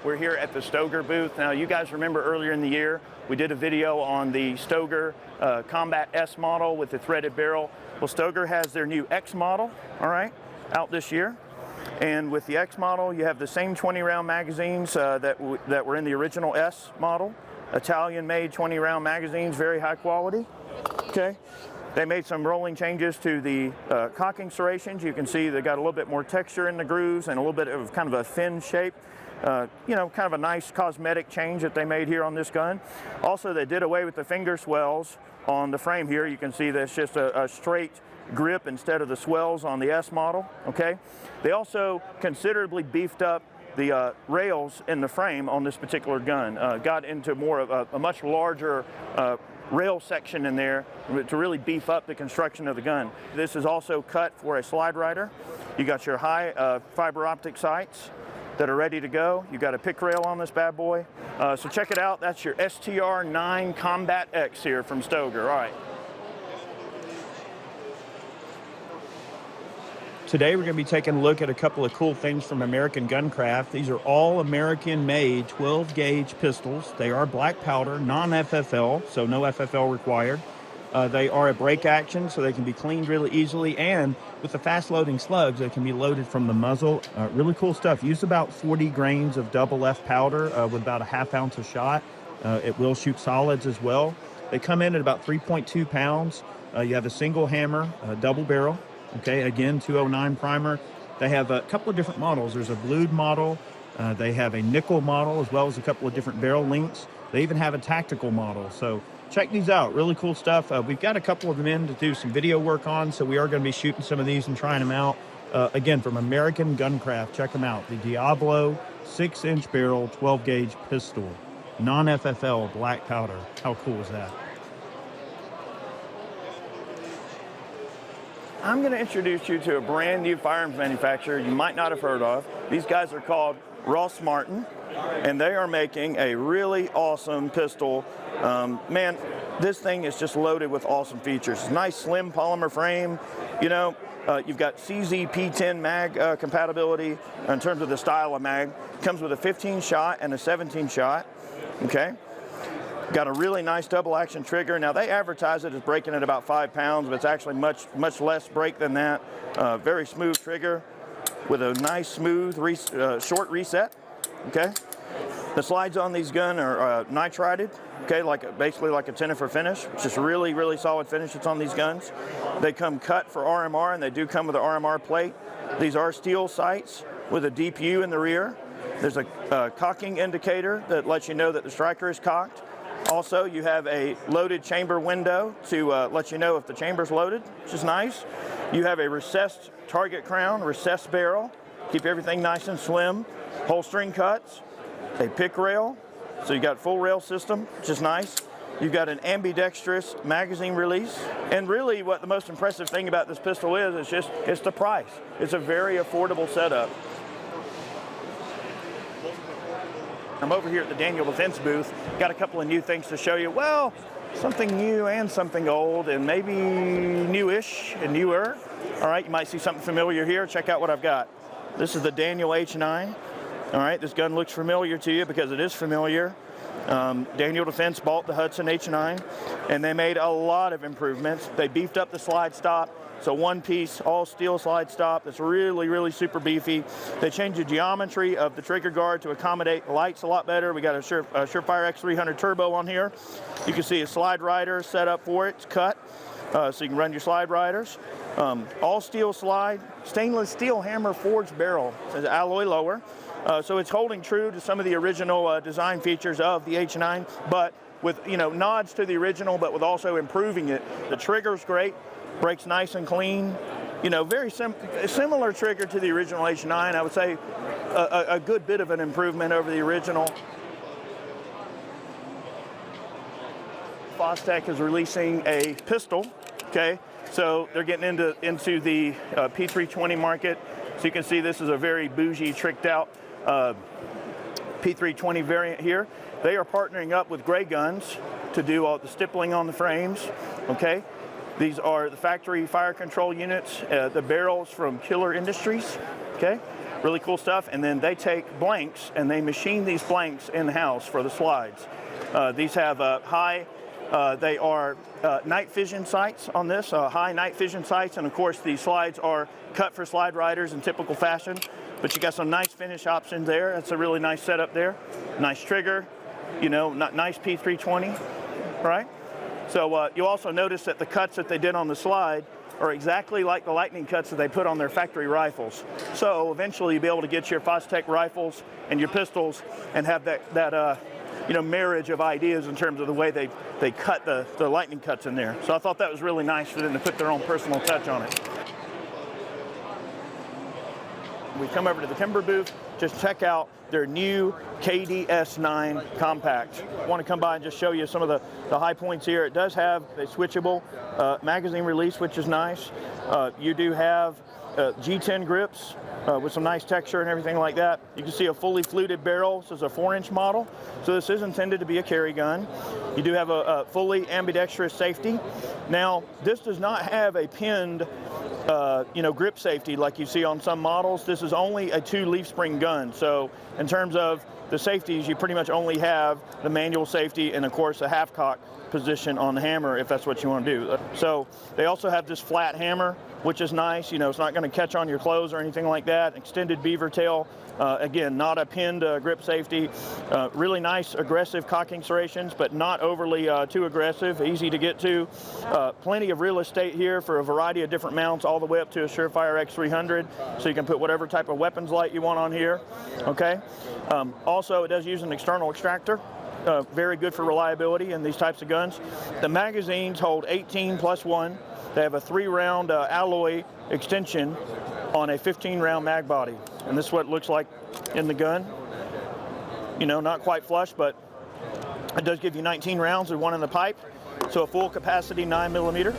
We're here at the Stoeger booth. Now, you guys remember earlier in the year, we did a video on the Stoeger Combat S model with the threaded barrel. Well, Stoeger has their new X model, all right, out this year. And with the X model, you have the same 20-round magazines that were in the original S model. Italian-made 20-round magazines, very high quality, okay? They made some rolling changes to the cocking serrations. You can see they got a little bit more texture in the grooves and a little bit of kind of a fin shape. You know, kind of a nice cosmetic change that they made here on this gun. Also, they did away with the finger swells on the frame here. You can see that's just a straight grip instead of the swells on the S model, okay? They also considerably beefed up the rails in the frame on this particular gun. Got into more of a much larger rail section in there to really beef up the construction of the gun. This is also cut for a slide rider. You got your high fiber optic sights that are ready to go. You got a pick rail on this bad boy. So check it out. That's your STR-9 Combat X here from Stoeger. All right. Today we're going to be taking a look at a couple of cool things from American Guncraft. These are all American-made 12-gauge pistols. They are black powder, non-FFL, so no FFL required. They are a break action, so they can be cleaned really easily, and with the fast-loading slugs, they can be loaded from the muzzle. Really cool stuff. Use about 40 grains of double F powder with about a ½ ounce a shot. It will shoot solids as well. They come in at about 3.2 pounds. You have a single hammer, double barrel. Okay, again, 209 primer. They have a couple of different models. There's a blued model. They have a nickel model, as well as a couple of different barrel lengths. They even have a tactical model. So check these out. Really cool stuff. We've got a couple of them in to do some video work on, so we are going to be shooting some of these and trying them out. Again, from American Guncraft. Check them out. The Diablo 6-inch barrel 12-gauge pistol. Non-FFL black powder. How cool is that? I'm going to introduce you to a brand new firearms manufacturer you might not have heard of. These guys are called Ross Martin, and they are making a really awesome pistol. Man, this thing is just loaded with awesome features. It's a nice slim polymer frame. You know, you've got CZ P10 mag compatibility in terms of the style of mag. It comes with a 15 shot and a 17 shot, okay? Got a really nice double action trigger. Now they advertise it as breaking at about 5 pounds, but it's actually much less break than that. Very smooth trigger with a nice smooth short reset, okay? The slides on these guns are nitrided, okay, basically like a Tennifer finish. It's just really solid finish that's on these guns. They come cut for RMR, and they do come with an RMR plate. These are steel sights with a deep U in the rear. There's a cocking indicator that lets you know that the striker is cocked. Also, you have a loaded chamber window to let you know if the chamber's loaded, which is nice. You have a recessed target crown, recessed barrel, keep everything nice and slim. Holstering cuts, a pick rail, so you got full rail system, which is nice. You've got an ambidextrous magazine release. And really what the most impressive thing about this pistol is, it's the price. It's a very affordable setup. I'm over here at the Daniel Defense booth. Got a couple of new things to show you. Well, something new and something old, and maybe newish and newer. All right, you might see something familiar here. Check out what I've got. This is the Daniel H9. All right, this gun looks familiar to you because it is familiar. Daniel Defense bought the Hudson H9, and they made a lot of improvements. They beefed up the slide stop. So one piece, all steel slide stop that's really super beefy. They changed the geometry of the trigger guard to accommodate the lights a lot better. We got a Surefire X300 Turbo on here. You can see a slide rider set up for it. It's cut, so you can run your slide riders. All steel slide, stainless steel hammer forged barrel. It's alloy lower. So it's holding true to some of the original design features of the H9, but with, you know, nods to the original, but with also improving it. The trigger's great. Breaks nice and clean. You know, very similar trigger to the original H9. I would say a good bit of an improvement over the original. Fostech is releasing a pistol, okay? So they're getting into the P320 market. So you can see this is a very bougie, tricked out P320 variant here. They are partnering up with Gray Guns to do all the stippling on the frames, okay? These are the factory fire control units, the barrels from Killer Industries, okay? Really cool stuff. And then they take blanks and they machine these blanks in-house for the slides. These have they are night vision sights on this, high night vision sights, and of course these slides are cut for slide riders in typical fashion, but you got some nice finish options there. That's a really nice setup there. Nice trigger, nice P320, right? So you also notice that the cuts that they did on the slide are exactly like the lightning cuts that they put on their factory rifles. So eventually you'll be able to get your Fostech rifles and your pistols and have that marriage of ideas in terms of the way they cut the lightning cuts in there. So I thought that was really nice for them to put their own personal touch on it. We come over to the timber booth, just check out their new KDS9 compact. I want to come by and just show you some of the high points here. It does have a switchable magazine release, which is nice. You do have G10 grips with some nice texture and everything like that. You can see a fully fluted barrel. This is a 4-inch model, so this is intended to be a carry gun. You do have a fully ambidextrous safety. Now, this does not have a pinned grip safety like you see on some models. This is only a 2 leaf spring gun. So in terms of the safeties, you pretty much only have the manual safety and of course a half cock position on the hammer if that's what you want to do. So they also have this flat hammer, which is nice. It's not going to catch on your clothes or anything like that. Extended beaver tail. Again, not a pinned grip safety. Really nice aggressive cocking serrations, but not overly too aggressive, easy to get to. Plenty of real estate here for a variety of different mounts, all the way up to a Surefire X300, so you can put whatever type of weapons light you want on here. Okay. Also, it does use an external extractor. Very good for reliability in these types of guns. The magazines hold 18 plus 1. They have a 3-round alloy extension on a 15-round mag body. And this is what it looks like in the gun. Not quite flush, but it does give you 19 rounds with one in the pipe. So a full capacity 9mm.